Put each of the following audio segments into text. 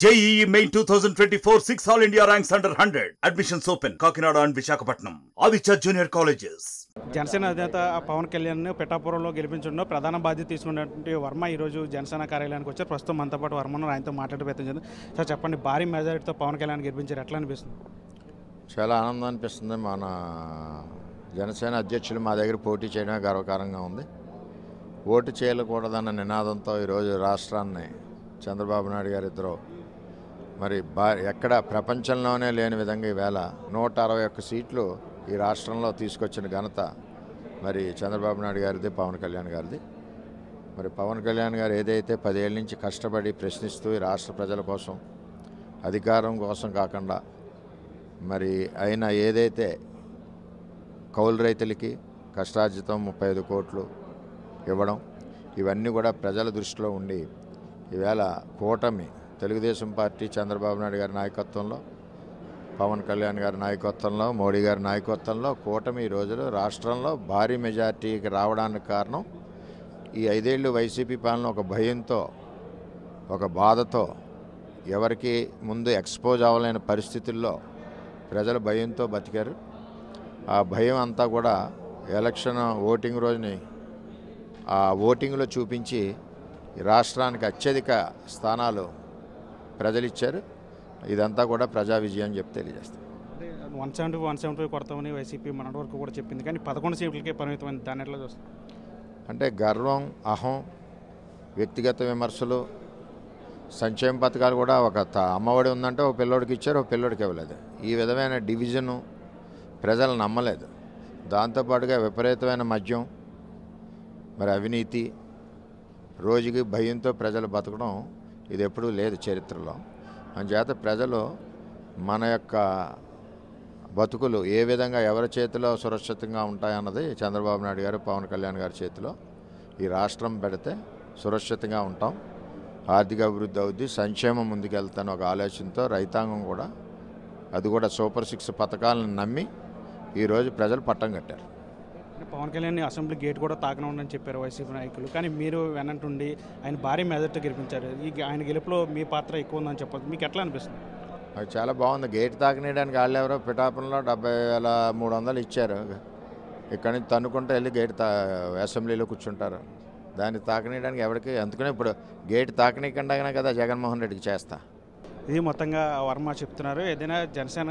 JEE Main 2024 6 All India ranks under 100. Admissions open. Kakinada and Visakhapatnam. Aditya Junior Colleges. Janasena అధినేత పవన్ కళ్యాణ్ పిఠాపురంలో గెలిపించడంలో ప్రధాన బాధ్యత తీసుకున్నటువంటి వర్మ ఈరోజు జనసేన కార్యాలయానికి వచ్చారు. ప్రస్తుతం మనతో పాటు వర్మను ఆయనతో మాట్లాడే ప్రయత్నం చేద్దాం. సార్ చెప్పండి, భారీ మెజారిటీతో పవన్ కళ్యాణ్ గెలిపించారు, ఎట్లా అనిపిస్తుంది? చాలా ఆనందం అనిపిస్తుంది. మన జనసేన అధ్యక్షులు మా దగ్గర పోటీ చేయడమే గర్వకారంగా ఉంది. ఓటు చేయకూడదన్న నినాదంతో ఈరోజు రాష్ట్రాన్ని చంద్రబాబు నాయుడు గారు ఇద్దరు మరి ఎక్కడ ప్రపంచంలోనే లేని విధంగా ఈవేళ 161 సీట్లు ఈ రాష్ట్రంలో తీసుకొచ్చిన ఘనత మరి చంద్రబాబు నాయుడు గారిది, పవన్ కళ్యాణ్ గారిది. మరి పవన్ కళ్యాణ్ గారు ఏదైతే 10 ఏళ్ళ నుంచి కష్టపడి ప్రశ్నిస్తూ ఈ రాష్ట్ర ప్రజల కోసం, అధికారం కోసం కాకుండా మరి ఆయన ఏదైతే కౌలు రైతులకి కష్టార్జితం 35 కోట్లు ఇవ్వడం, ఇవన్నీ కూడా ప్రజల దృష్టిలో ఉండి ఈవేళ కూటమి తెలుగుదేశం పార్టీ చంద్రబాబు నాయుడు గారి నాయకత్వంలో, పవన్ కళ్యాణ్ గారి నాయకత్వంలో, మోడీ గారి నాయకత్వంలో కూటమి ఈ రోజులు రాష్ట్రంలో భారీ మెజార్టీకి రావడానికి కారణం ఈ 5 ఏళ్ళు వైసీపీ పాలన ఒక భయంతో, ఒక బాధతో, ఎవరికి ముందు ఎక్స్పోజ్ అవ్వలేని పరిస్థితుల్లో ప్రజల భయంతో బతికారు. ఆ భయం అంతా కూడా ఎలక్షన్ ఓటింగ్ రోజుని ఆ ఓటింగ్లో చూపించి రాష్ట్రానికి అత్యధిక స్థానాలు ప్రజలు ఇచ్చారు. ఇదంతా కూడా ప్రజా విజయం అని చెప్పి తెలియజేస్తాం. 170 కొడతామని వైసీపీ మొన్నటి వరకు కూడా చెప్పింది, కానీ 11 సీట్లకే పరిమితమైంది. దాన్ని ఎట్లా చూస్తాం? అంటే గర్వం, అహం, వ్యక్తిగత విమర్శలు, సంక్షేమ పథకాలు కూడా ఒక అమ్మఒడి ఉందంటే ఒక పిల్లోడికి ఇచ్చారు, ఒక పిల్లోడికి ఇవ్వలేదు. ఈ విధమైన డివిజను ప్రజలు నమ్మలేదు. దాంతోపాటుగా విపరీతమైన మద్యం, మరి అవినీతి, రోజుకి భయంతో ప్రజలు బతకడం ఇది ఎప్పుడూ లేదు చరిత్రలో. అందుచేత ప్రజలు మన యొక్క బతుకులు ఏ విధంగా ఎవరి చేతిలో సురక్షితంగా ఉంటాయన్నది చంద్రబాబు నాయుడు గారు, పవన్ కళ్యాణ్ గారి చేతిలో. ఈ రాష్ట్రం పెడితే సురక్షితంగా ఉంటాం, ఆర్థిక అభివృద్ధి అవుద్ది, సంక్షేమం ముందుకెళ్తాను ఒక ఆలోచనతో రైతాంగం కూడా, అది కూడా సూపర్ 6 పథకాలను నమ్మి ఈరోజు ప్రజలు పట్టం కట్టారు. పవన్ కళ్యాణ్ అసెంబ్లీ గేట్ కూడా తాకనుండని చెప్పారు వైసీపీ నాయకులు, కానీ మీరు వెనంటుండి ఆయన భారీ మెజార్టీ గెలిపించారు. ఆయన గెలుపులో మీ పాత్ర ఎక్కువ ఉందని చెప్పదు, మీకు ఎట్లా అనిపిస్తుంది? అది చాలా బాగుంది. గేట్ తాకనేయడానికి వాళ్ళు ఎవరో పిఠాపురంలో 70,300 ఇచ్చారు. ఇక్కడి నుంచి తన్నుకుంటూ వెళ్ళి అసెంబ్లీలో కూర్చుంటారు. దాన్ని తాకనేయడానికి ఎవరికి, అందుకనే ఇప్పుడు గేట్ తాకనీయకుండా కదా జగన్మోహన్ రెడ్డికి చేస్తా. ఇది మొత్తంగా వర్మ చెప్తున్నారు. ఏదైనా జనసేన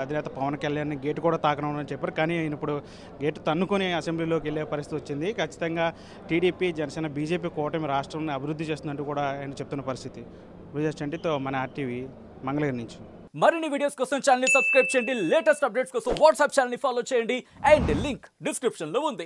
అధినేత పవన్ కళ్యాణ్ గేట్ కూడా తాకనని చెప్పారు, కానీ ఆయన ఇప్పుడు గేట్ తన్నుకొని అసెంబ్లీలోకి వెళ్ళే పరిస్థితి వచ్చింది. ఖచ్చితంగా టీడీపీ, జనసేన, బీజేపీ కూటమి రాష్ట్రాన్ని అభివృద్ధి చేస్తుందంటూ కూడా ఆయన చెప్తున్న పరిస్థితి. విజయచండితో మన RTV మంగళగిరి నుంచి. మరిన్ని వీడియోస్ కోసం ఛానల్ ని సబ్స్క్రైబ్ చేయండి, లేటెస్ట్ అప్డేట్స్ కోసం వాట్సాప్ ఛానల్ ని ఫాలో చేయండి, అండ్ లింక్ డిస్క్రిప్షన్ లో ఉంది.